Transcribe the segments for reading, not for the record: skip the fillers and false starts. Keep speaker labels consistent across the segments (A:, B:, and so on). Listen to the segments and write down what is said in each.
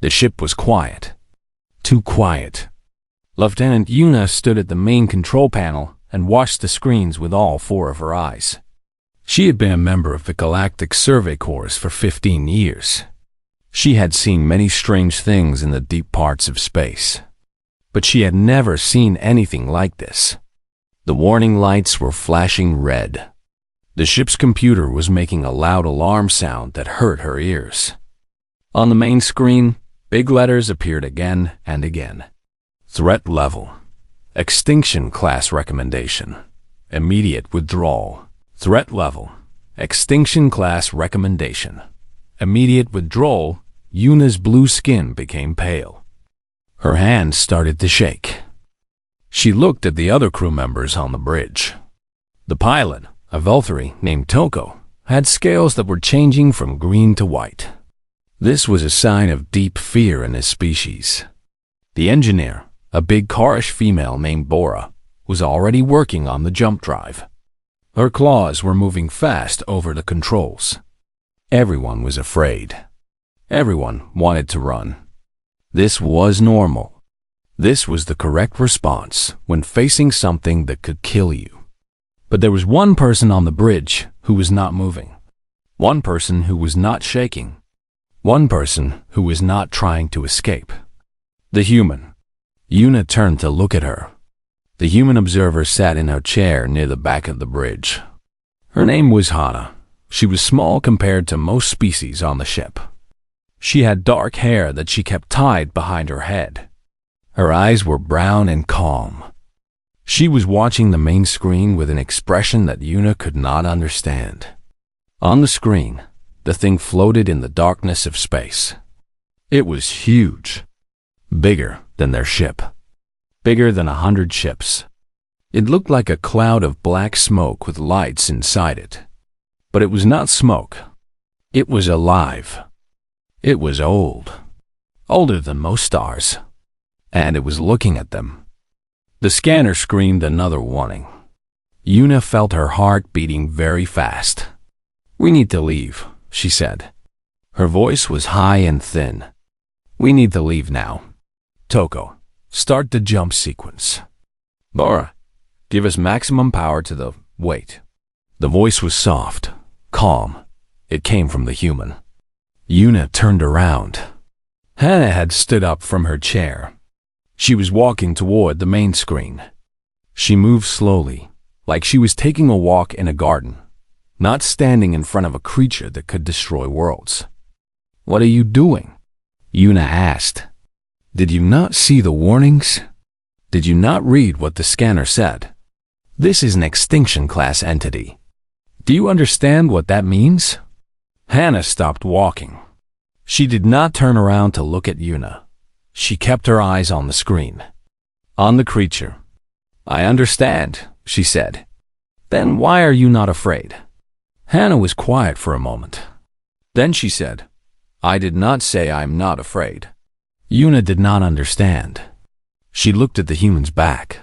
A: The ship was quiet. Too quiet. Lieutenant Yuna stood at the main control panel and watched the screens with all four of her eyes. She had been a member of the Galactic Survey Corps for 15 years. She had seen many strange things in the deep parts of space. But she had never seen anything like this. The warning lights were flashing red. The ship's computer was making a loud alarm sound that hurt her ears. On the main screen, big letters appeared again and again. Threat level. Extinction class recommendation. Immediate withdrawal. Threat level. Extinction class recommendation. Immediate withdrawal. Yuna's blue skin became pale. Her hands started to shake. She looked at the other crew members on the bridge. The pilot, a Valkyrie named Toko, had scales that were changing from green to white. This was a sign of deep fear in his species. The engineer, a big Karish female named Bora, was already working on the jump drive. Her claws were moving fast over the controls. Everyone was afraid. Everyone wanted to run. This was normal. This was the correct response when facing something that could kill you. But there was one person on the bridge who was not moving. One person who was not shaking. One person who was not trying to escape. The human. Yuna turned to look at her. The human observer sat in her chair near the back of the bridge. Her name was Hana. She was small compared to most species on the ship. She had dark hair that she kept tied behind her head. Her eyes were brown and calm. She was watching the main screen with an expression that Yuna could not understand. On the screen, the thing floated in the darkness of space. It was huge. Bigger than their ship. Bigger than 100 ships. It looked like a cloud of black smoke with lights inside it. But it was not smoke. It was alive. It was old. Older than most stars. And it was looking at them. The scanner screamed another warning. Yuna felt her heart beating very fast. "We need to leave," she said. Her voice was high and thin. "We need to leave now. Toko, start the jump sequence. Bora, give us maximum power to the weight." The voice was soft, calm. It came from the human. Yuna turned around. Hana had stood up from her chair. She was walking toward the main screen. She moved slowly, like she was taking a walk in a garden, not standing in front of a creature that could destroy worlds. "What are you doing?" Yuna asked. "Did you not see the warnings? Did you not read what the scanner said? This is an extinction class entity. Do you understand what that means?" Hana stopped walking. She did not turn around to look at Yuna. She kept her eyes on the screen. On the creature. "I understand," she said. "Then why are you not afraid?" Hana was quiet for a moment. Then she said, "I did not say I'm not afraid." Yuna did not understand. She looked at the human's back.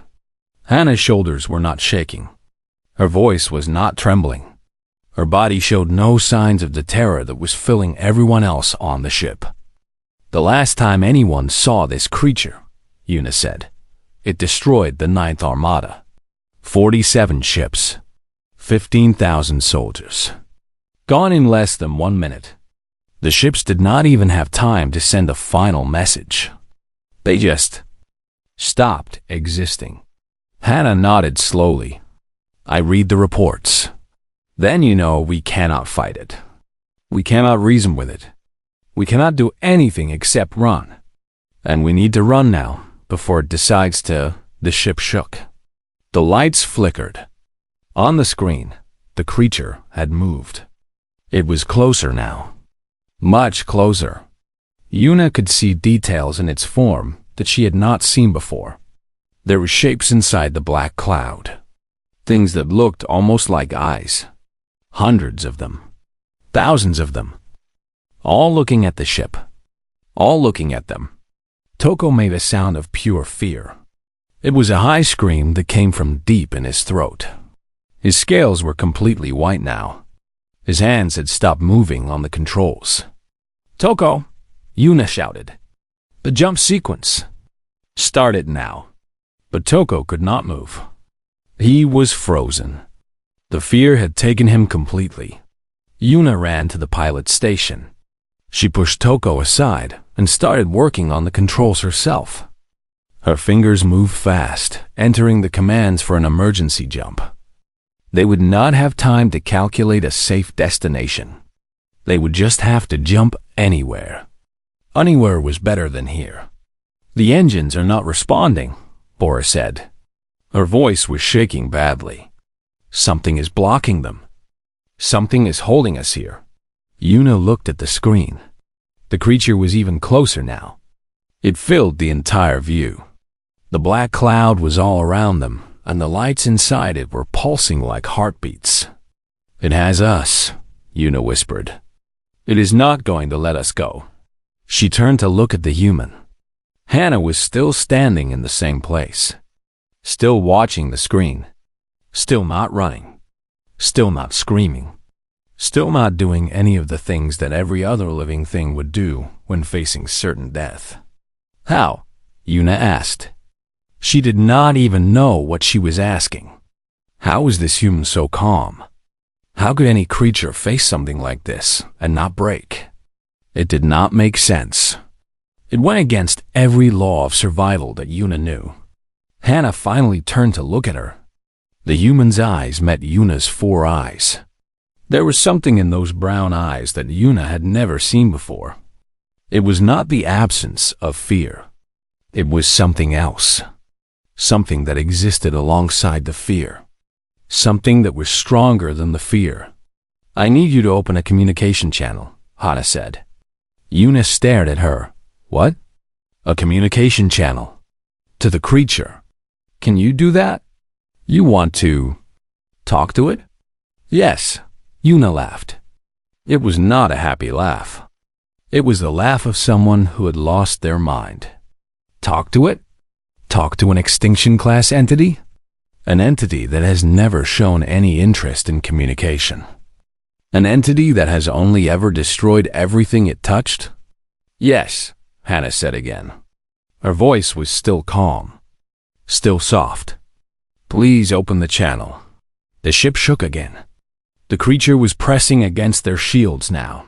A: Hana's shoulders were not shaking. Her voice was not trembling. Her body showed no signs of the terror that was filling everyone else on the ship. "The last time anyone saw this creature," Yuna said, "it destroyed the 9th Armada. 47 ships. 15,000 soldiers. Gone in less than 1 minute. The ships did not even have time to send a final message. They just stopped existing." Hana nodded slowly. "I read the reports. Then you know we cannot fight it. We cannot reason with it. We cannot do anything except run. And we need to run now, before it decides to." The ship shook. The lights flickered. On the screen, the creature had moved. It was closer now. Much closer. Yuna could see details in its form that she had not seen before. There were shapes inside the black cloud. Things that looked almost like eyes. Hundreds of them. Thousands of them. All looking at the ship. All looking at them. Toko made a sound of pure fear. It was a high scream that came from deep in his throat. His scales were completely white now. His hands had stopped moving on the controls. "Toko!" Yuna shouted. The jump sequence. Start it now. But Toko could not move. He was frozen. The fear had taken him completely. Yuna ran to the pilot's station. She pushed Toko aside and started working on the controls herself. Her fingers moved fast, entering the commands for an emergency jump. They would not have time to calculate a safe destination. They would just have to jump anywhere. Anywhere was better than here. The engines are not responding, Bora said. Her voice was shaking badly. Something is blocking them. Something is holding us here. Yuna looked at the screen. The creature was even closer now. It filled the entire view. The black cloud was all around them, and the lights inside it were pulsing like heartbeats. It has us, Yuna whispered. It is not going to let us go. She turned to look at the human. Hannah was still standing in the same place. Still watching the screen. Still not running. Still not screaming. Still not doing any of the things that every other living thing would do when facing certain death. How? Yuna asked. She did not even know what she was asking. How was this human so calm? How could any creature face something like this and not break? It did not make sense. It went against every law of survival that Yuna knew. Hannah finally turned to look at her. The human's eyes met Yuna's 4 eyes. There was something in those brown eyes that Yuna had never seen before. It was not the absence of fear. It was something else. Something that existed alongside the fear. Something that was stronger than the fear. I need you to open a communication channel, Hannah said. Yuna stared at her. What? A communication channel. To the creature. Can you do that? You want to talk to it? Yes, Yuna laughed. It was not a happy laugh. It was the laugh of someone who had lost their mind. Talk to it? Talk to an extinction class entity? An entity that has never shown any interest in communication. An entity that has only ever destroyed everything it touched? Yes, Hannah said again. Her voice was still calm. Still soft. Please open the channel. The ship shook again. The creature was pressing against their shields now.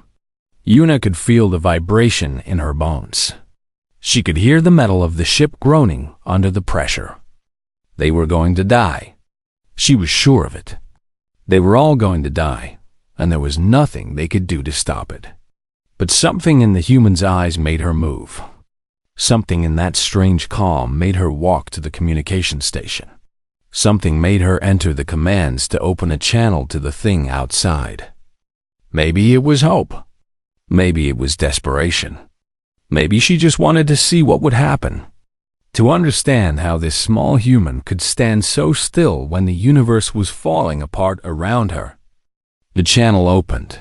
A: Yuna could feel the vibration in her bones. She could hear the metal of the ship groaning under the pressure. They were going to die. She was sure of it. They were all going to die, and there was nothing they could do to stop it. But something in the human's eyes made her move. Something in that strange calm made her walk to the communication station. Something made her enter the commands to open a channel to the thing outside. Maybe it was hope. Maybe it was desperation. Maybe she just wanted to see what would happen. To understand how this small human could stand so still when the universe was falling apart around her. The channel opened.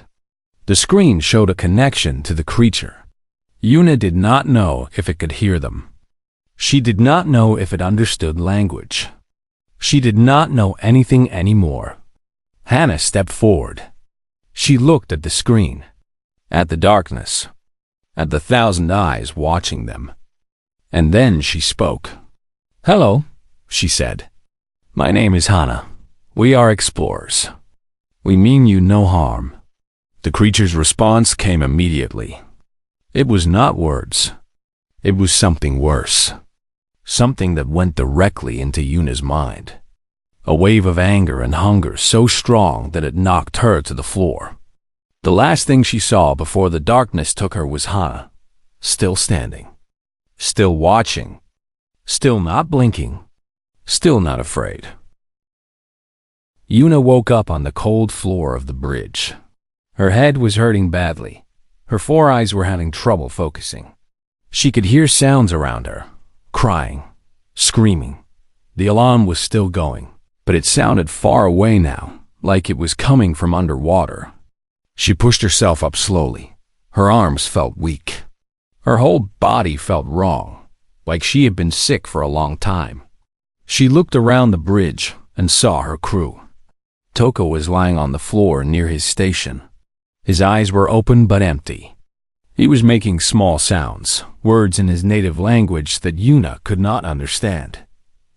A: The screen showed a connection to the creature. Yuna did not know if it could hear them. She did not know if it understood language. She did not know anything anymore. Hannah stepped forward. She looked at the screen, at the darkness, at the 1,000 eyes watching them. And then she spoke. Hello, she said. My name is Hannah. We are explorers. We mean you no harm. The creature's response came immediately. It was not words. It was something worse. Something that went directly into Yuna's mind. A wave of anger and hunger so strong that it knocked her to the floor. The last thing she saw before the darkness took her was Hannah, still standing, still watching, still not blinking, still not afraid. Yuna woke up on the cold floor of the bridge. Her head was hurting badly. Her 4 eyes were having trouble focusing. She could hear sounds around her, crying, screaming. The alarm was still going, but it sounded far away now, like it was coming from underwater. She pushed herself up slowly. Her arms felt weak. Her whole body felt wrong, like she had been sick for a long time. She looked around the bridge and saw her crew. Toko was lying on the floor near his station. His eyes were open but empty. He was making small sounds, words in his native language that Yuna could not understand.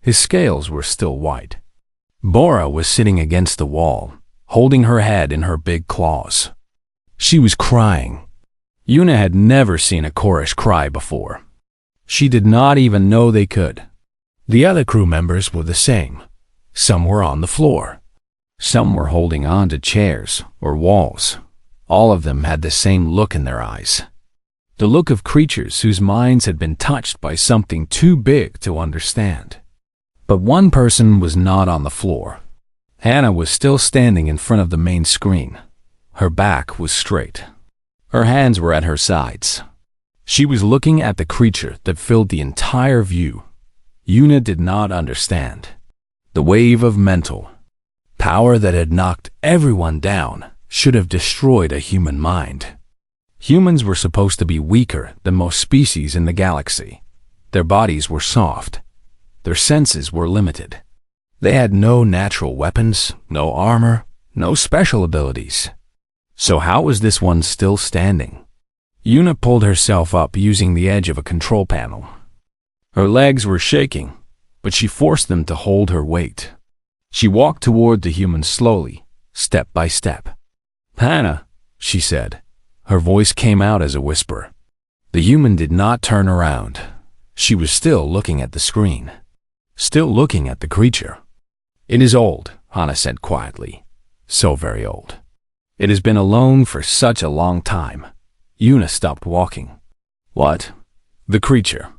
A: His scales were still white. Bora was sitting against the wall, holding her head in her big claws. She was crying. Yuna had never seen a Korish cry before. She did not even know they could. The other crew members were the same. Some were on the floor. Some were holding on to chairs or walls. All of them had the same look in their eyes. The look of creatures whose minds had been touched by something too big to understand. But one person was not on the floor. Hannah was still standing in front of the main screen. Her back was straight. Her hands were at her sides. She was looking at the creature that filled the entire view. Yuna did not understand. The wave of mental power that had knocked everyone down should have destroyed a human mind. Humans were supposed to be weaker than most species in the galaxy. Their bodies were soft. Their senses were limited. They had no natural weapons, no armor, no special abilities. So how was this one still standing? Yuna pulled herself up using the edge of a control panel. Her legs were shaking, but she forced them to hold her weight. She walked toward the human slowly, step by step. "Hannah," she said. Her voice came out as a whisper. The human did not turn around. She was still looking at the screen. Still looking at the creature. "It is old," Hannah said quietly. "So very old. It has been alone for such a long time." Yuna stopped walking. "What?" "The creature.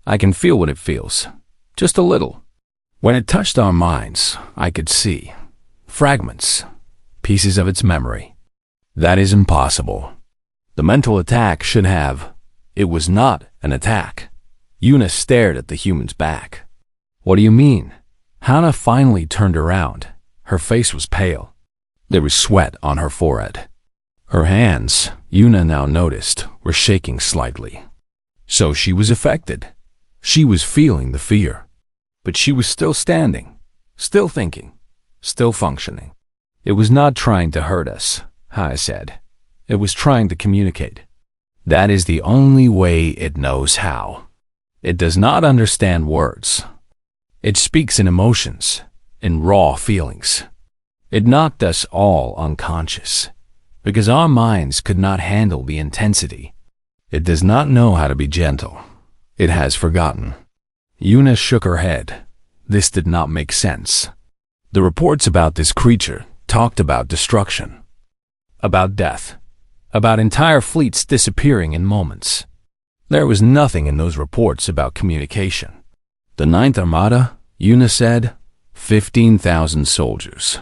A: I can feel what it feels. Just a little. When it touched our minds, I could see fragments, pieces of its memory. That is impossible. The mental attack should have. It was not an attack." Yuna stared at the human's back. "What do you mean?" Hannah finally turned around. Her face was pale. There was sweat on her forehead. Her hands, Yuna now noticed, were shaking slightly. So she was affected. She was feeling the fear. But she was still standing, still thinking, still functioning. "It was not trying to hurt us," Hannah said. "It was trying to communicate. That is the only way it knows how. It does not understand words. It speaks in emotions, in raw feelings. It knocked us all unconscious, because our minds could not handle the intensity. It does not know how to be gentle. It has forgotten." Yuna shook her head. This did not make sense. The reports about this creature talked about destruction, about death, about entire fleets disappearing in moments. There was nothing in those reports about communication. "The Ninth Armada," Yuna said, 15,000 soldiers.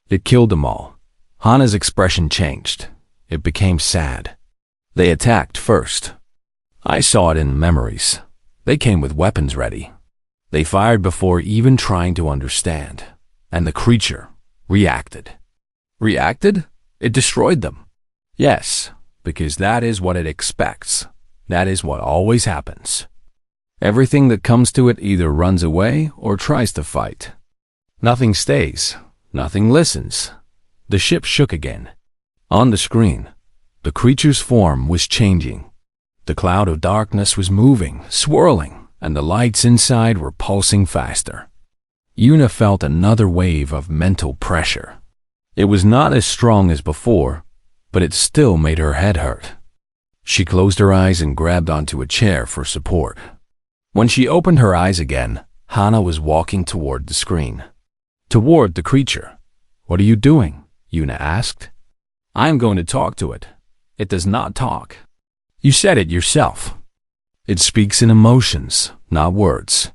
A: It killed them all." Hannah's expression changed. It became sad. "They attacked first. I saw it in memories. They came with weapons ready. They fired before even trying to understand. And the creature reacted." "Reacted? It destroyed them." "Yes, because that is what it expects. That is what always happens. Everything that comes to it either runs away or tries to fight. Nothing stays. Nothing listens." The ship shook again. On the screen, the creature's form was changing. The cloud of darkness was moving, swirling, and the lights inside were pulsing faster. Yuna felt another wave of mental pressure. It was not as strong as before, but it still made her head hurt. She closed her eyes and grabbed onto a chair for support. When she opened her eyes again, Hannah was walking toward the screen. Toward the creature. "What are you doing?" Yuna asked. "I am going to talk to it. It does not talk." "You said it yourself. It speaks in emotions, not words."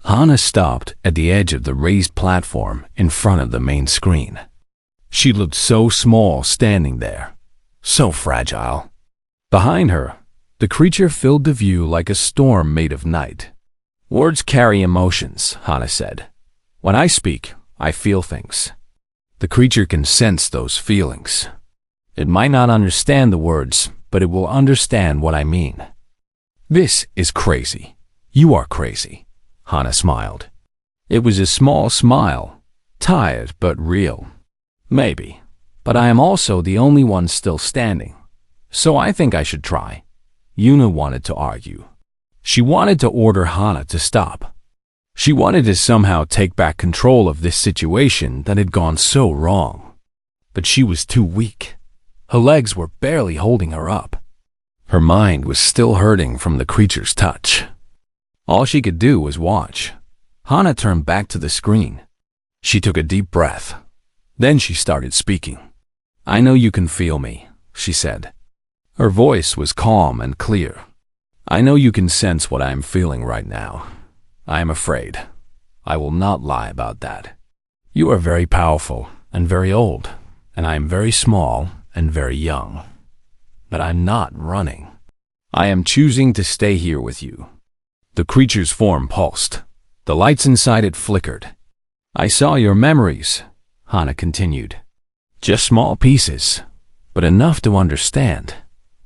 A: Hannah stopped at the edge of the raised platform in front of the main screen. She looked so small standing there, so fragile. Behind her, the creature filled the view like a storm made of night. "Words carry emotions," Hannah said. "When I speak, I feel things. The creature can sense those feelings. It might not understand the words, but it will understand what I mean." "This is crazy. You are crazy," Hannah smiled. It was a small smile, tired but real. "Maybe, but I am also the only one still standing. So I think I should try. Yuna wanted to argue. She wanted to order Hana to stop. She wanted to somehow take back control of this situation that had gone so wrong. But she was too weak. Her legs were barely holding her up. Her mind was still hurting from the creature's touch. All she could do was watch. Hana turned back to the screen. She took a deep breath. Then she started speaking. "I know you can feel me," she said. Her voice was calm and clear. "I know you can sense what I am feeling right now. I am afraid. I will not lie about that. You are very powerful and very old, and I am very small and very young. But I'm not running. I am choosing to stay here with you." The creature's form pulsed. The lights inside it flickered. "I saw your memories," Hana continued. "Just small pieces, but enough to understand.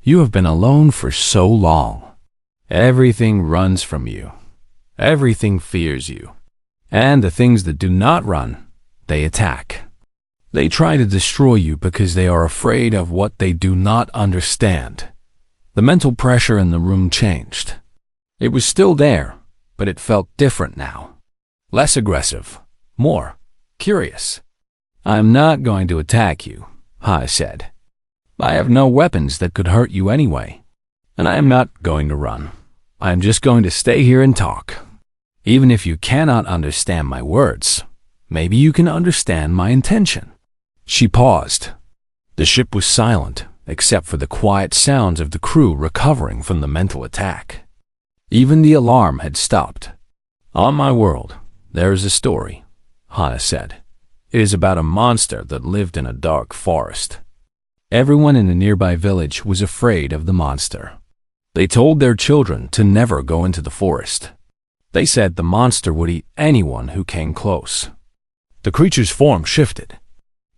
A: You have been alone for so long. Everything runs from you. Everything fears you. And the things that do not run, they attack. They try to destroy you because they are afraid of what they do not understand." The mental pressure in the room changed. It was still there, but it felt different now. Less aggressive, more curious. "I'm not going to attack you," Hana said. "I have no weapons that could hurt you anyway. And I am not going to run. I am just going to stay here and talk. Even if you cannot understand my words, maybe you can understand my intention." She paused. The ship was silent, except for the quiet sounds of the crew recovering from the mental attack. Even the alarm had stopped. "On my world, there is a story," Hana said. "It is about a monster that lived in a dark forest. Everyone in the nearby village was afraid of the monster. They told their children to never go into the forest. They said the monster would eat anyone who came close." The creature's form shifted.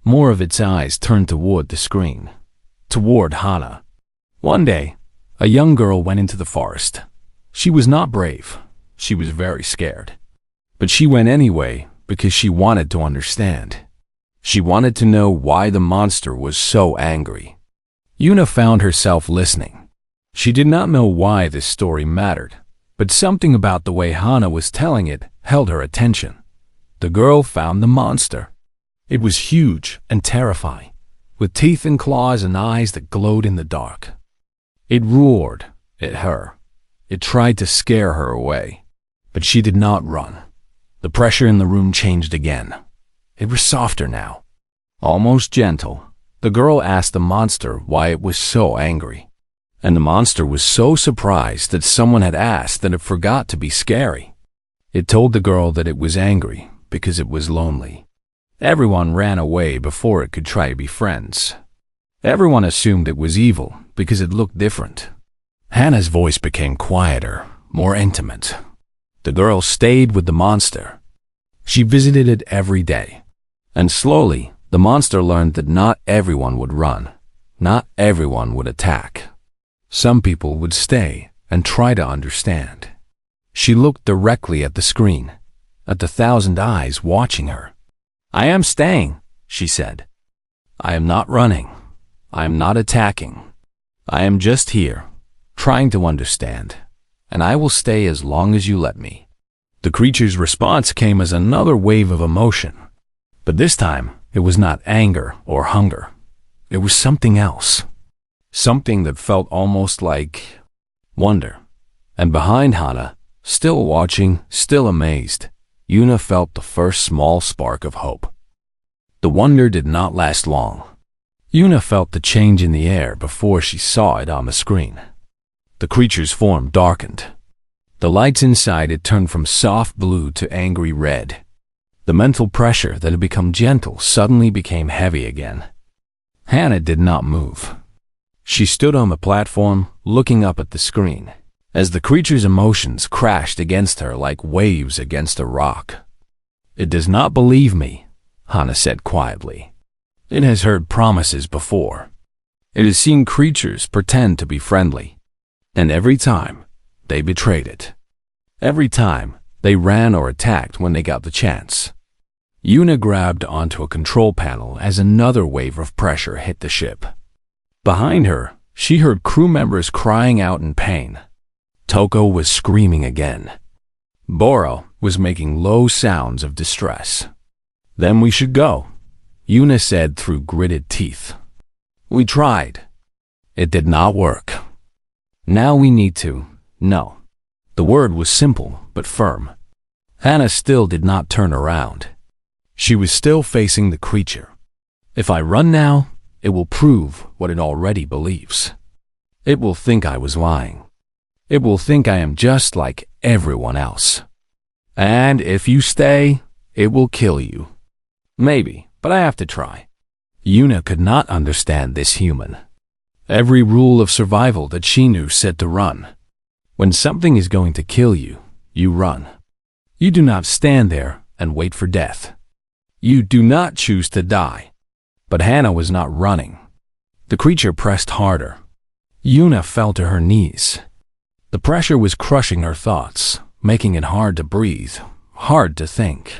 A: More of its eyes turned toward the screen, toward Hana. One day, a young girl went into the forest. She was not brave. She was very scared. But she went anyway because she wanted to understand. She wanted to know why the monster was so angry. Yuna found herself listening. She did not know why this story mattered, but something about the way Hana was telling it held her attention. The girl found the monster. It was huge and terrifying, with teeth and claws and eyes that glowed in the dark. It roared at her. It tried to scare her away, but she did not run. The pressure in the room changed again. It was softer now, almost gentle. The girl asked the monster why it was so angry, and the monster was so surprised that someone had asked that it forgot to be scary. It told the girl that it was angry because it was lonely. Everyone ran away before it could try to be friends. Everyone assumed it was evil because it looked different. Hana's voice became quieter, more intimate. The girl stayed with the monster. She visited it every day. And slowly, the monster learned that not everyone would run. Not everyone would attack. Some people would stay and try to understand. She looked directly at the screen, at the 1,000 eyes watching her. "I am staying," she said. "I am not running. I am not attacking. I am just here, trying to understand, and I will stay as long as you let me." The creature's response came as another wave of emotion. But this time, it was not anger or hunger. It was something else. Something that felt almost like wonder. And behind Hana, still watching, still amazed, Yuna felt the first small spark of hope. The wonder did not last long. Yuna felt the change in the air before she saw it on the screen. The creature's form darkened. The lights inside it turned from soft blue to angry red. The mental pressure that had become gentle suddenly became heavy again. Hana did not move. She stood on the platform, looking up at the screen, as the creature's emotions crashed against her like waves against a rock. "It does not believe me," Hana said quietly. "It has heard promises before. It has seen creatures pretend to be friendly. And every time, they betrayed it. Every time, they ran or attacked when they got the chance." Yuna grabbed onto a control panel as another wave of pressure hit the ship. Behind her, She heard crew members crying out in pain. Toko was screaming again. Boro was making low sounds of distress. Then we should go, Yuna said through gritted teeth. We tried. It did not work. Now we need to. No. The word was simple but firm. Hannah still did not turn around. She was still facing the creature. If I run now, it will prove what it already believes. It will think I was lying. It will think I am just like everyone else. And if you stay, it will kill you. Maybe, but I have to try. Yuna could not understand this human. Every rule of survival that she knew said to run. When something is going to kill you, you run. You do not stand there and wait for death. You do not choose to die. But Hannah was not running. The creature pressed harder. Yuna fell to her knees. The pressure was crushing her thoughts, making it hard to breathe, hard to think.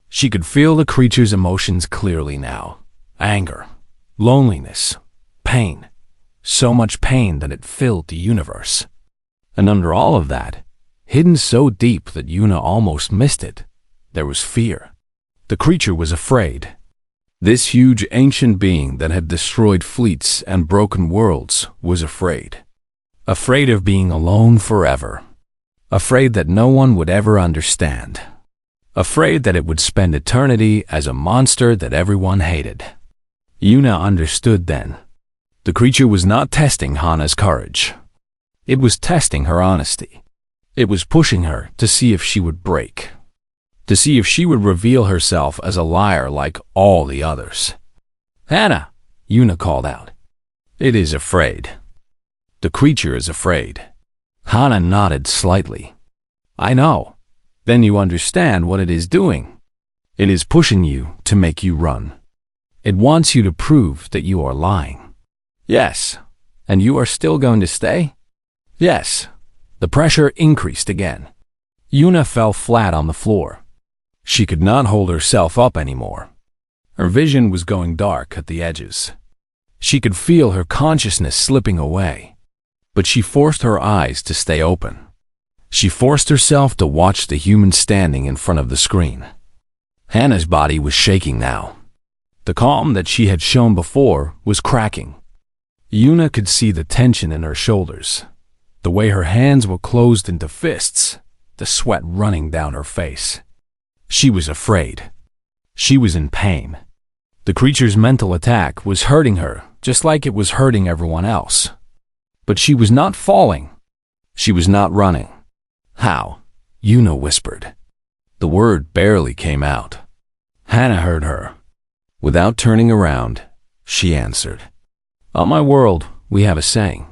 A: She could feel the creature's emotions clearly now. Anger, loneliness, pain. So much pain that it filled the universe. And under all of that, hidden so deep that Yuna almost missed it, there was fear. The creature was afraid. This huge ancient being that had destroyed fleets and broken worlds was afraid. Afraid of being alone forever. Afraid that no one would ever understand. Afraid that it would spend eternity as a monster that everyone hated. Yuna understood then. The creature was not testing Hannah's courage. It was testing her honesty. It was pushing her to see if she would break. To see if she would reveal herself as a liar like all the others. Hannah, Yuna called out. It is afraid. The creature is afraid. Hannah nodded slightly. I know. Then you understand what it is doing. It is pushing you to make you run. It wants you to prove that you are lying. Yes. And you are still going to stay? Yes. The pressure increased again. Yuna fell flat on the floor. She could not hold herself up anymore. Her vision was going dark at the edges. She could feel her consciousness slipping away. But she forced her eyes to stay open. She forced herself to watch the human standing in front of the screen. Hannah's body was shaking now. The calm that she had shown before was cracking. Yuna could see the tension in her shoulders, the way her hands were closed into fists, the sweat running down her face. She was afraid. She was in pain. The creature's mental attack was hurting her, just like it was hurting everyone else. But she was not falling. She was not running. How? Yuna whispered. The word barely came out. Hannah heard her. Without turning around, she answered. On my world, we have a saying.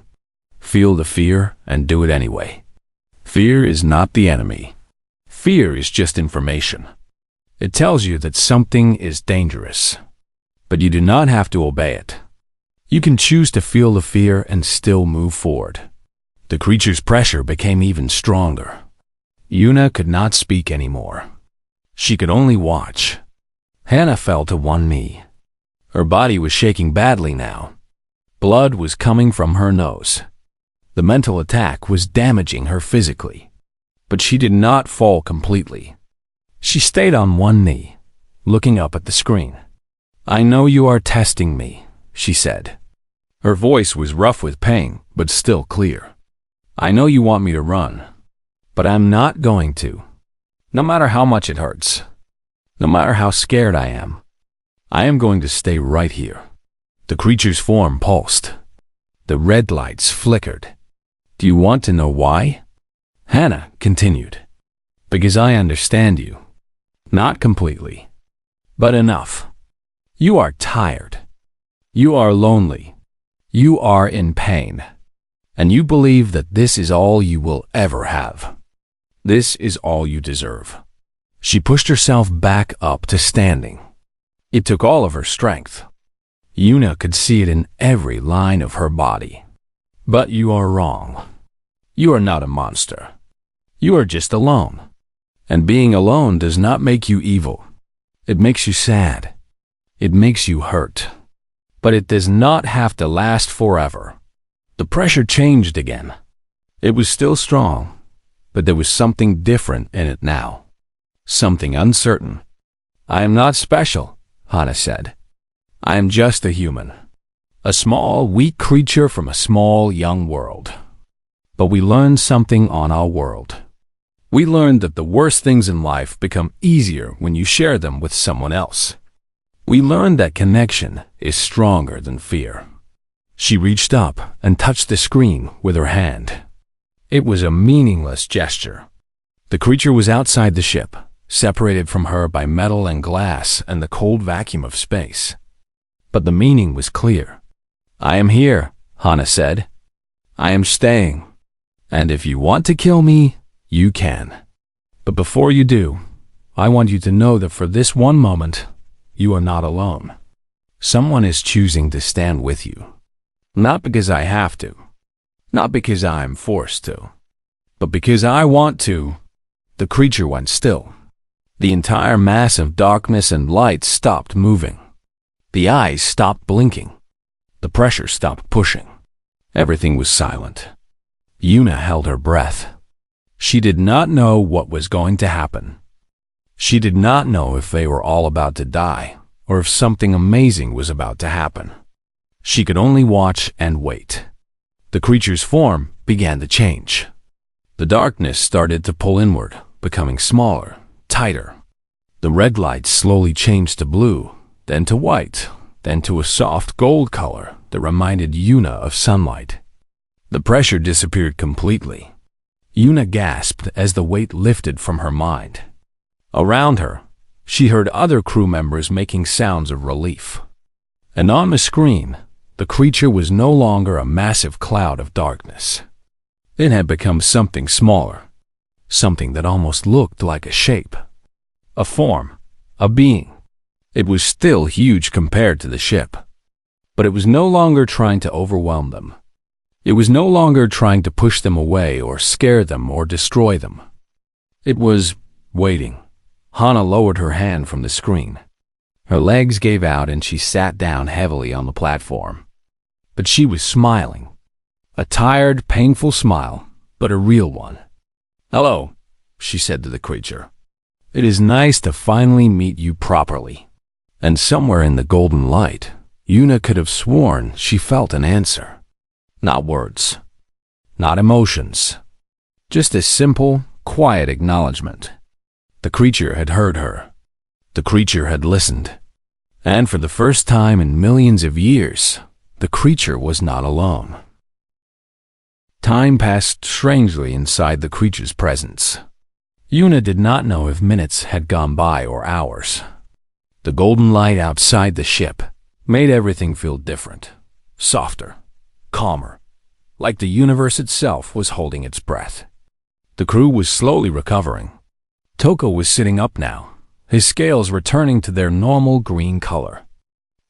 A: Feel the fear and do it anyway. Fear is not the enemy. Fear is just information. It tells you that something is dangerous. But you do not have to obey it. You can choose to feel the fear and still move forward. The creature's pressure became even stronger. Yuna could not speak anymore. She could only watch. Hannah fell to one knee. Her body was shaking badly now. Blood was coming from her nose. The mental attack was damaging her physically. But she did not fall completely. She stayed on one knee, looking up at the screen. I know you are testing me, she said. Her voice was rough with pain, but still clear. I know you want me to run, but I'm not going to. No matter how much it hurts. No matter how scared I am going to stay right here. The creature's form pulsed. The red lights flickered. Do you want to know why? Hannah continued. Because I understand you. Not completely, but enough. You are tired. You are lonely. You are in pain. And you believe that this is all you will ever have. This is all you deserve. She pushed herself back up to standing. It took all of her strength. Yuna could see it in every line of her body. But you are wrong. You are not a monster. You are just alone. And being alone does not make you evil. It makes you sad. It makes you hurt. But it does not have to last forever. The pressure changed again. It was still strong, but there was something different in it now. Something uncertain. "I am not special," Hana said. "I am just a human. A small, weak creature from a small, young world. But we learned something on our world. We learned that the worst things in life become easier when you share them with someone else. We learned that connection is stronger than fear." She reached up and touched the screen with her hand. It was a meaningless gesture. The creature was outside the ship, separated from her by metal and glass and the cold vacuum of space. But the meaning was clear. "I am here," Hana said. "I am staying. And if you want to kill me, you can. But before you do, I want you to know that for this one moment, you are not alone. Someone is choosing to stand with you. Not because I have to. Not because I am forced to. But because I want to." The creature went still. The entire mass of darkness and light stopped moving. The eyes stopped blinking. The pressure stopped pushing. Everything was silent. Yuna held her breath. She did not know what was going to happen. She did not know if they were all about to die, or if something amazing was about to happen. She could only watch and wait. The creature's form began to change. The darkness started to pull inward, becoming smaller, tighter. The red light slowly changed to blue, then to white, then to a soft gold color that reminded Yuna of sunlight. The pressure disappeared completely. Yuna gasped as the weight lifted from her mind. Around her, she heard other crew members making sounds of relief. And on the screen, the creature was no longer a massive cloud of darkness. It had become something smaller, something that almost looked like a shape, a form, a being. It was still huge compared to the ship, but it was no longer trying to overwhelm them. It was no longer trying to push them away or scare them or destroy them. It was waiting. Hana lowered her hand from the screen. Her legs gave out and she sat down heavily on the platform. But she was smiling. A tired, painful smile, but a real one. "Hello," she said to the creature. "It is nice to finally meet you properly." And somewhere in the golden light, Yuna could have sworn she felt an answer. Not words, not emotions, just a simple, quiet acknowledgement. The creature had heard her. The creature had listened. And for the first time in millions of years, the creature was not alone. Time passed strangely inside the creature's presence. Yuna did not know if minutes had gone by or hours. The golden light outside the ship made everything feel different, softer, calmer, like the universe itself was holding its breath. The crew was slowly recovering. Toko was sitting up now, his scales returning to their normal green color.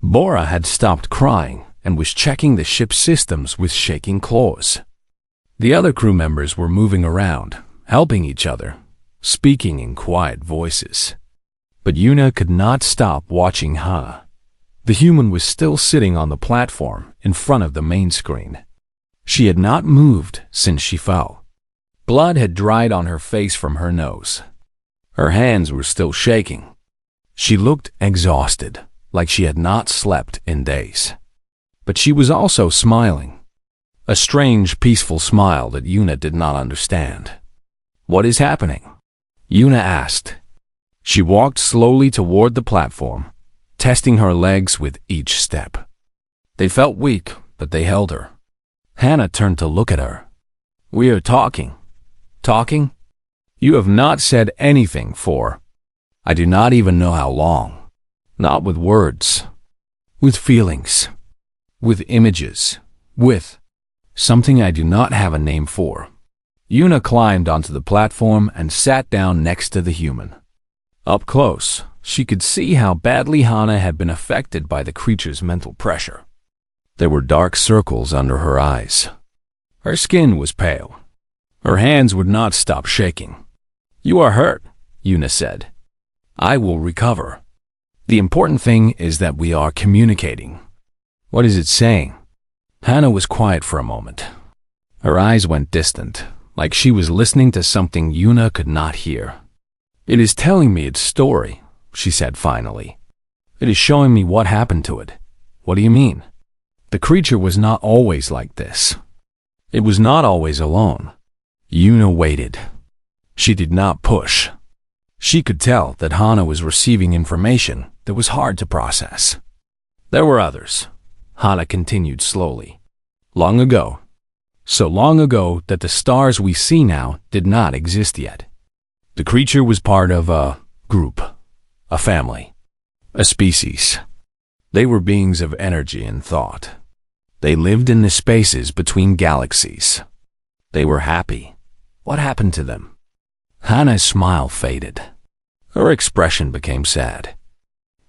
A: Bora had stopped crying and was checking the ship's systems with shaking claws. The other crew members were moving around, helping each other, speaking in quiet voices. But Yuna could not stop watching Hana. The human was still sitting on the platform in front of the main screen. She had not moved since she fell. Blood had dried on her face from her nose. Her hands were still shaking. She looked exhausted, like she had not slept in days. But she was also smiling. A strange, peaceful smile that Yuna did not understand. "What is happening?" Yuna asked. She walked slowly toward the platform, testing her legs with each step. They felt weak, but they held her. Hana turned to look at her. "We are talking." "Talking? You have not said anything for, I do not even know how long. Not with words. With feelings. With images. With something I do not have a name for." Yuna climbed onto the platform and sat down next to the human. Up close, she could see how badly Hana had been affected by the creature's mental pressure. There were dark circles under her eyes. Her skin was pale. Her hands would not stop shaking. "You are hurt," Yuna said. "I will recover. The important thing is that we are communicating." "What is it saying?" Hannah was quiet for a moment. Her eyes went distant, like she was listening to something Yuna could not hear. "It is telling me its story," she said finally. "It is showing me what happened to it." "What do you mean?" "The creature was not always like this. It was not always alone." Yuna waited. She did not push. She could tell that Hana was receiving information that was hard to process. "There were others," Hana continued slowly. "Long ago. So long ago that the stars we see now did not exist yet. The creature was part of a group, a family, a species. They were beings of energy and thought. They lived in the spaces between galaxies. They were happy. What happened to them?" Hannah's smile faded. Her expression became sad.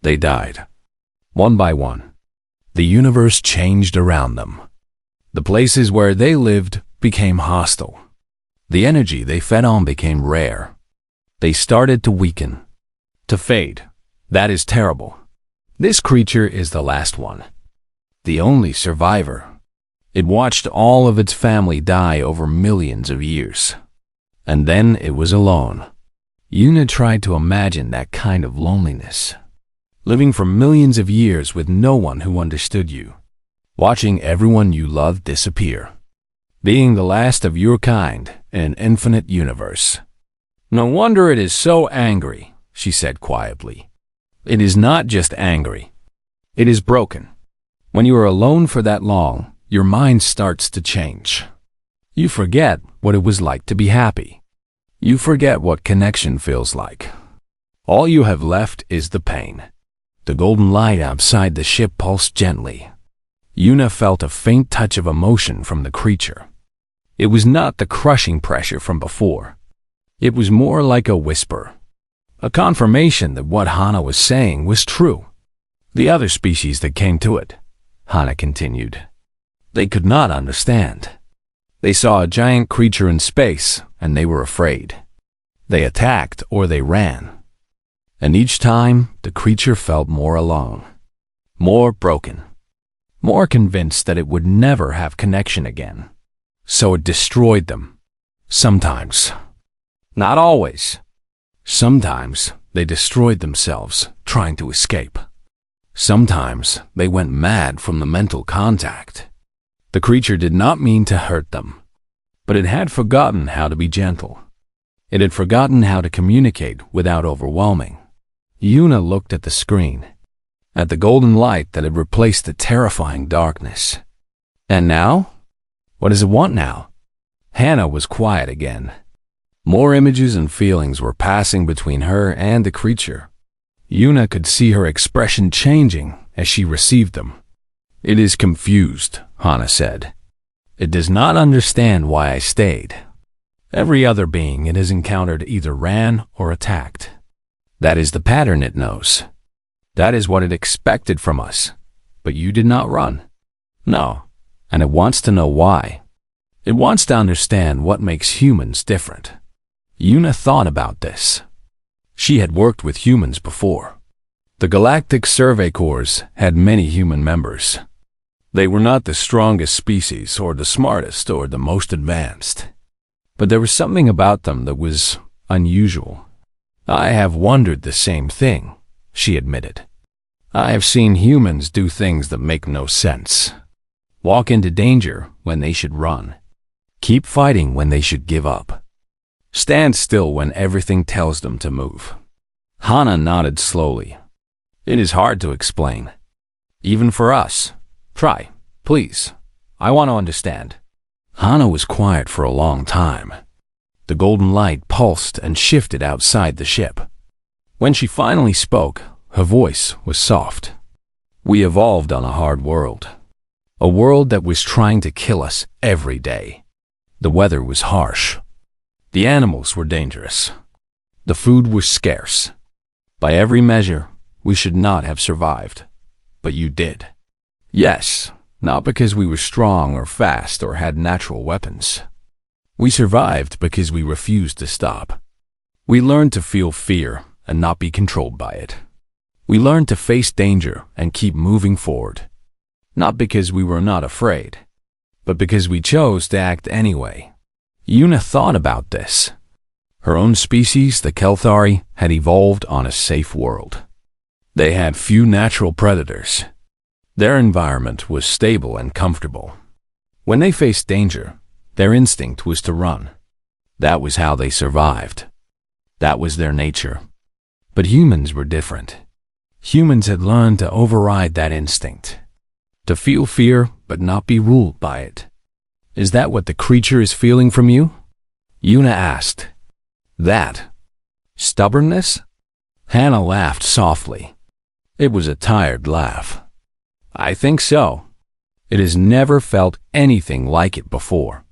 A: "They died. One by one. The universe changed around them. The places where they lived became hostile. The energy they fed on became rare. They started to weaken, to fade. That is terrible. This creature is the last one. The only survivor. It watched all of its family die over millions of years. And then it was alone." Yuna tried to imagine that kind of loneliness. Living for millions of years with no one who understood you. Watching everyone you loved disappear. Being the last of your kind in an infinite universe. "No wonder it is so angry," she said quietly. "It is not just angry. It is broken. When you are alone for that long, your mind starts to change. You forget what it was like to be happy. You forget what connection feels like. All you have left is the pain." The golden light outside the ship pulsed gently. Yuna felt a faint touch of emotion from the creature. It was not the crushing pressure from before. It was more like a whisper. A confirmation that what Hana was saying was true. "The other species that came to it," Hana continued. "They could not understand. They saw a giant creature in space, and they were afraid. They attacked or they ran. And each time, the creature felt more alone, more broken, more convinced that it would never have connection again. So it destroyed them. Sometimes. Not always. Sometimes they destroyed themselves, trying to escape. Sometimes they went mad from the mental contact. The creature did not mean to hurt them, but it had forgotten how to be gentle. It had forgotten how to communicate without overwhelming." Yuna looked at the screen, at the golden light that had replaced the terrifying darkness. "And now? What does it want now?" Hannah was quiet again. More images and feelings were passing between her and the creature. Yuna could see her expression changing as she received them. "It is confused," Hana said. "It does not understand why I stayed. Every other being it has encountered either ran or attacked. That is the pattern it knows. That is what it expected from us. But you did not run. No, and it wants to know why. It wants to understand what makes humans different." Yuna thought about this. She had worked with humans before. The Galactic Survey Corps had many human members. They were not the strongest species or the smartest or the most advanced. But there was something about them that was unusual. "I have wondered the same thing," she admitted. "I have seen humans do things that make no sense. Walk into danger when they should run. Keep fighting when they should give up. Stand still when everything tells them to move." Hana nodded slowly. "It is hard to explain. Even for us. Try, please. I want to understand." Hana was quiet for a long time. The golden light pulsed and shifted outside the ship. When she finally spoke, her voice was soft. "We evolved on a hard world. A world that was trying to kill us every day. The weather was harsh. The animals were dangerous. The food was scarce. By every measure, we should not have survived. But you did. Yes, not because we were strong or fast or had natural weapons. We survived because we refused to stop. We learned to feel fear and not be controlled by it. We learned to face danger and keep moving forward. Not because we were not afraid, but because we chose to act anyway. Yuna thought about this. Her own species, the Kelthari, had evolved on a safe world. They had few natural predators. Their environment was stable and comfortable. When they faced danger, their instinct was to run. That was how they survived. That was their nature. But humans were different. Humans had learned to override that instinct. To feel fear, but not be ruled by it. Is that what the creature is feeling from you? Yuna asked. That. Stubbornness? Hannah laughed softly. It was a tired laugh. I think so. It has never felt anything like it before.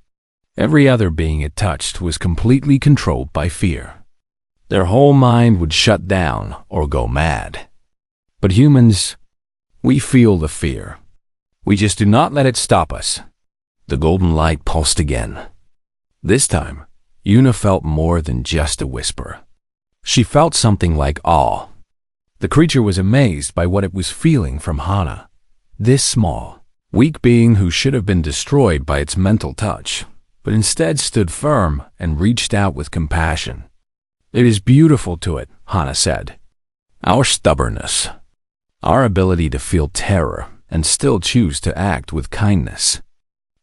A: Every other being it touched was completely controlled by fear. Their whole mind would shut down or go mad. But humans, we feel the fear. We just do not let it stop us. The golden light pulsed again. This time, Yuna felt more than just a whisper. She felt something like awe. The creature was amazed by what it was feeling from Hana. This small, weak being who should have been destroyed by its mental touch, but instead stood firm and reached out with compassion. It is beautiful to it, Hana said. Our stubbornness. Our ability to feel terror and still choose to act with kindness.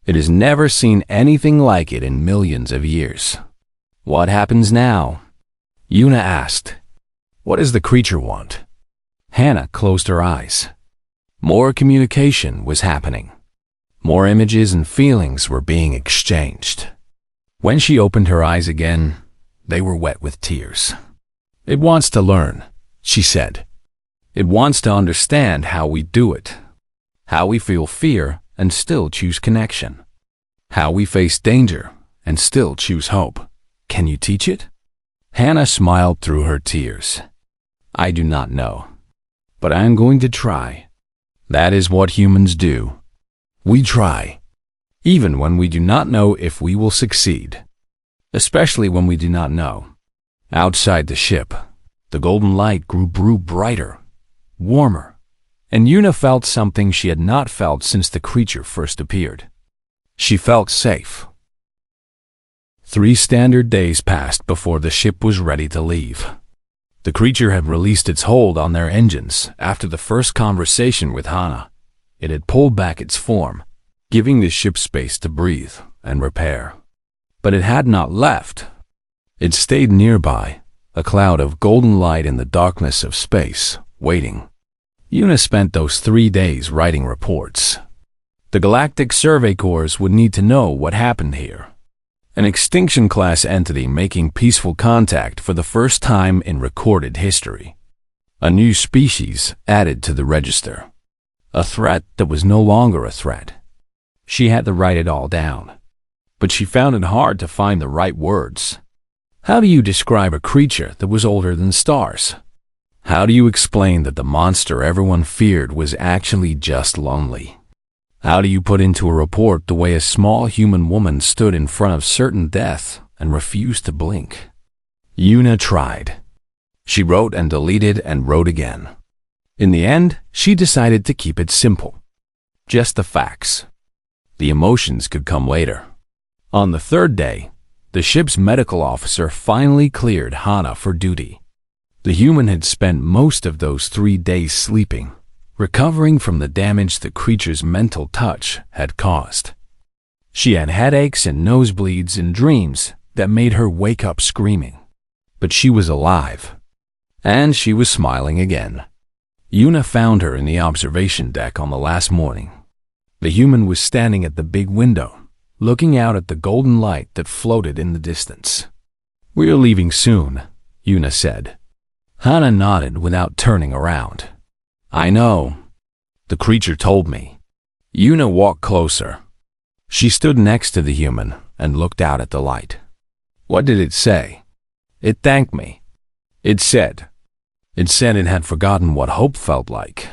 A: It has never seen anything like it in millions of years. What happens now? Yuna asked. What does the creature want? Hannah closed her eyes. More communication was happening. More images and feelings were being exchanged. When she opened her eyes again, they were wet with tears. It wants to learn, she said. It wants to understand how we do it. How we feel fear and still choose connection. How we face danger and still choose hope. Can you teach it? Hannah smiled through her tears. I do not know, but I am going to try. That is what humans do. We try, even when we do not know if we will succeed. Especially when we do not know. Outside the ship, the golden light grew brighter, warmer, and Yuna felt something she had not felt since the creature first appeared. She felt safe. 3 standard days passed before the ship was ready to leave. The creature had released its hold on their engines after the first conversation with Hana. It had pulled back its form, giving the ship space to breathe and repair. But it had not left. It stayed nearby, a cloud of golden light in the darkness of space, waiting. Yuna spent those 3 days writing reports. The Galactic Survey Corps would need to know what happened here. An extinction-class entity making peaceful contact for the first time in recorded history. A new species added to the register. A threat that was no longer a threat. She had to write it all down. But she found it hard to find the right words. How do you describe a creature that was older than stars? How do you explain that the monster everyone feared was actually just lonely? How do you put into a report the way a small human woman stood in front of certain death and refused to blink? Yuna tried. She wrote and deleted and wrote again. In the end, she decided to keep it simple. Just the facts. The emotions could come later. On the 3rd day, the ship's medical officer finally cleared Hana for duty. The human had spent most of those 3 days sleeping, recovering from the damage the creature's mental touch had caused. She had headaches and nosebleeds and dreams that made her wake up screaming. But she was alive. And she was smiling again. Yuna found her in the observation deck on the last morning. The human was standing at the big window, looking out at the golden light that floated in the distance. "We are leaving soon," Yuna said. Hana nodded without turning around. "I know. The creature told me." Yuna walked closer. She stood next to the human and looked out at the light. "What did it say?" "It thanked me. It said it had forgotten what hope felt like.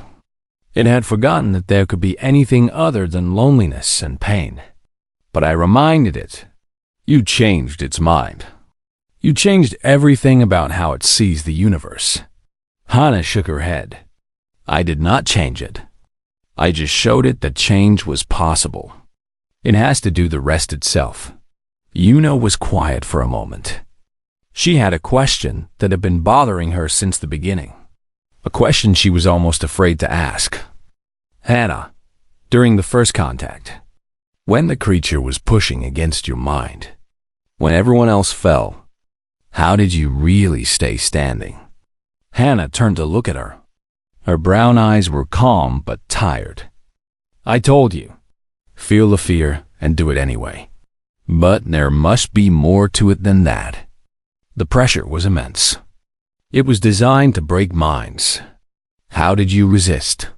A: It had forgotten that there could be anything other than loneliness and pain. But I reminded it. You changed its mind. You changed everything about how it sees the universe." Hana shook her head. "I did not change it. I just showed it that change was possible. It has to do the rest itself. Yuna was quiet for a moment. She had a question that had been bothering her since the beginning. A question she was almost afraid to ask. Hannah, during the first contact, when the creature was pushing against your mind, when everyone else fell, how did you really stay standing? Hannah turned to look at her. Her brown eyes were calm but tired. I told you, feel the fear and do it anyway. But there must be more to it than that. The pressure was immense. It was designed to break minds. How did you resist?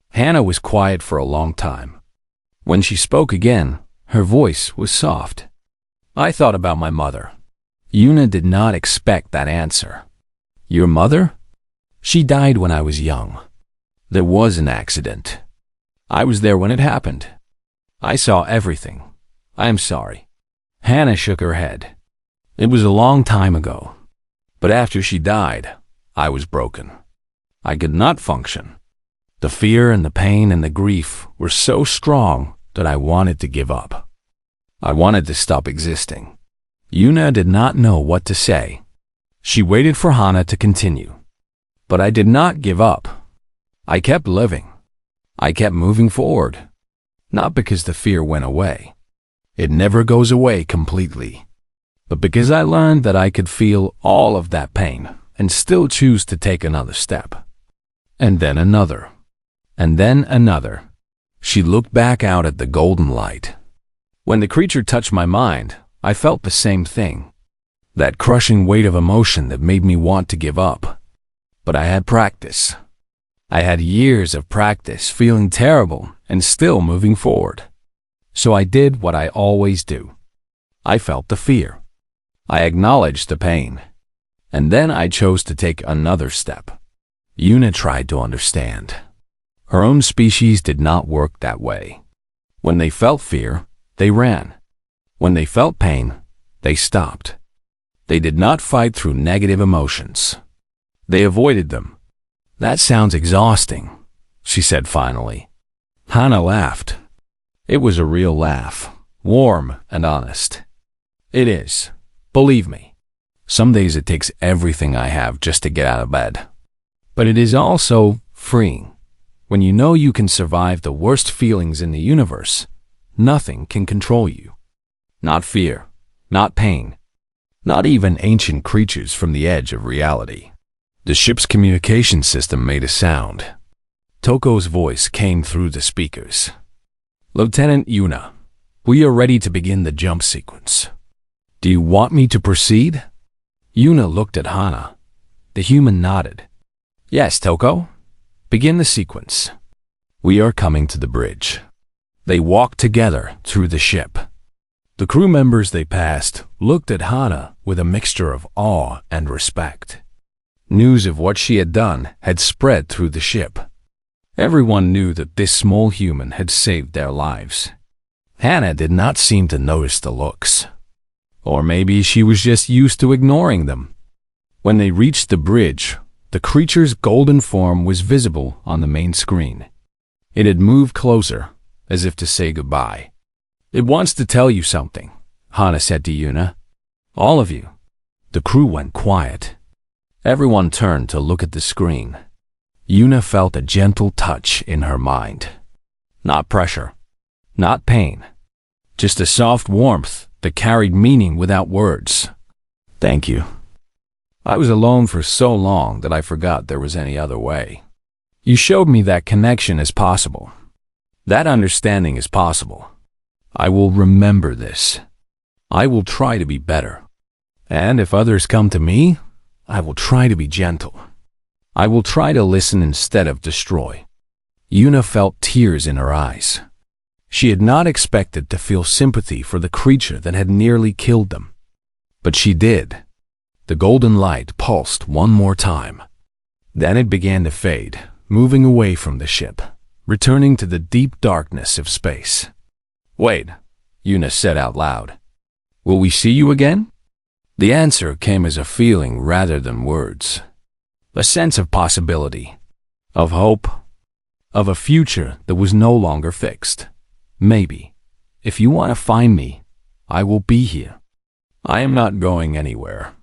A: Hannah was quiet for a long time. When she spoke again, her voice was soft. I thought about my mother. Yuna did not expect that answer. Your mother? She died when I was young. There was an accident. I was there when it happened. I saw everything. I am sorry. Hannah shook her head. It was a long time ago. But after she died, I was broken. I could not function. The fear and the pain and the grief were so strong that I wanted to give up. I wanted to stop existing. Yuna did not know what to say. She waited for Hannah to continue. But I did not give up. I kept living. I kept moving forward. Not because the fear went away. It never goes away completely. But because I learned that I could feel all of that pain and still choose to take another step. And then another. And then another. She looked back out at the golden light. When the creature touched my mind, I felt the same thing. That crushing weight of emotion that made me want to give up. But I had practice. I had years of practice feeling terrible and still moving forward. So I did what I always do. I felt the fear. I acknowledged the pain. And then I chose to take another step. Yuna tried to understand. Her own species did not work that way. When they felt fear, they ran. When they felt pain, they stopped. They did not fight through negative emotions. They avoided them. That sounds exhausting, she said finally. Hannah laughed. It was a real laugh, warm and honest. It is, believe me. Some days it takes everything I have just to get out of bed. But it is also freeing. When you know you can survive the worst feelings in the universe, nothing can control you. Not fear, not pain, not even ancient creatures from the edge of reality. The ship's communication system made a sound. Toko's voice came through the speakers. Lieutenant Yuna, we are ready to begin the jump sequence. Do you want me to proceed? Yuna looked at Hannah. The human nodded. Yes, Toko. Begin the sequence. We are coming to the bridge. They walked together through the ship. The crew members they passed looked at Hannah with a mixture of awe and respect. News of what she had done had spread through the ship. Everyone knew that this small human had saved their lives. Hannah did not seem to notice the looks. Or maybe she was just used to ignoring them. When they reached the bridge, the creature's golden form was visible on the main screen. It had moved closer, as if to say goodbye. It wants to tell you something, Hannah said to Yuna. All of you. The crew went quiet. Everyone turned to look at the screen. Yuna felt a gentle touch in her mind. Not pressure, not pain, just a soft warmth that carried meaning without words. Thank you. I was alone for so long that I forgot there was any other way. You showed me that connection is possible. That understanding is possible. I will remember this. I will try to be better. And if others come to me, I will try to be gentle. I will try to listen instead of destroy. Yuna felt tears in her eyes. She had not expected to feel sympathy for the creature that had nearly killed them. But she did. The golden light pulsed one more time. Then it began to fade, moving away from the ship, returning to the deep darkness of space. Wait, Yuna said out loud. Will we see you again? The answer came as a feeling rather than words. A sense of possibility, of hope, of a future that was no longer fixed. Maybe, if you want to find me, I will be here. I am not going anywhere.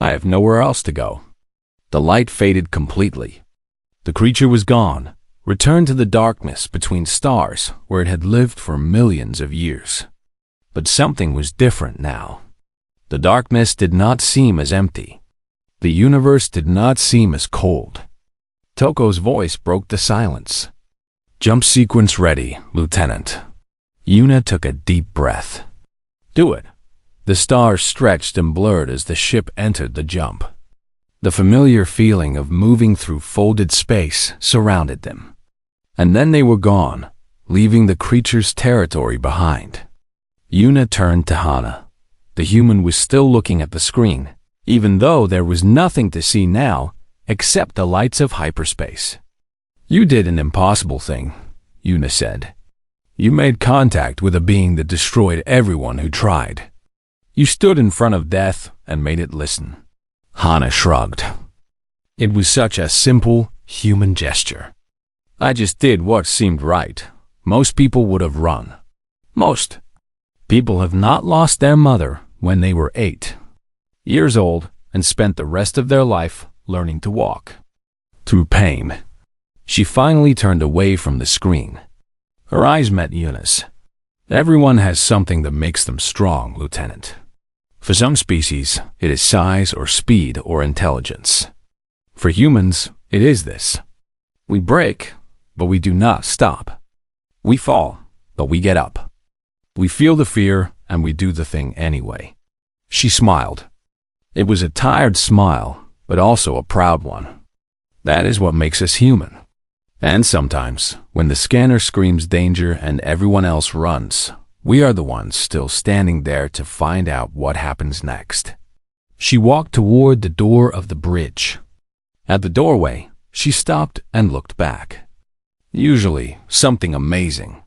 A: I have nowhere else to go. The light faded completely. The creature was gone, returned to the darkness between stars where it had lived for millions of years. But something was different now. The darkness did not seem as empty. The universe did not seem as cold. Toko's voice broke the silence. "Jump sequence ready, Lieutenant." Yuna took a deep breath. "Do it." The stars stretched and blurred as the ship entered the jump. The familiar feeling of moving through folded space surrounded them. And then they were gone, leaving the creature's territory behind. Yuna turned to Hana. The human was still looking at the screen, even though there was nothing to see now except the lights of hyperspace. "You did an impossible thing," Yuna said. "You made contact with a being that destroyed everyone who tried. You stood in front of death and made it listen." Hana shrugged. "It was such a simple, human gesture. I just did what seemed right. Most people would have run. Most people have not lost their mother when they were 8 years old and spent the rest of their life learning to walk through pain." She finally turned away from the screen. Her eyes met Yuna's. "Everyone has something that makes them strong, Lieutenant. For some species, it is size or speed or intelligence. For humans, it is this. We break, but we do not stop. We fall, but we get up. We feel the fear, and we do the thing anyway." She smiled. It was a tired smile, but also a proud one. That is what makes us human. And sometimes, when the scanner screams danger and everyone else runs, we are the ones still standing there to find out what happens next. She walked toward the door of the bridge. At the doorway, she stopped and looked back. Usually, something amazing.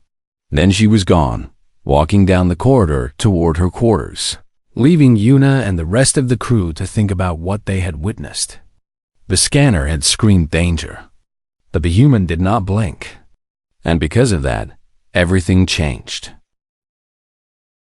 A: Then she was gone, walking down the corridor toward her quarters, leaving Yuna and the rest of the crew to think about what they had witnessed. The scanner had screamed danger, but the human did not blink. And because of that, everything changed.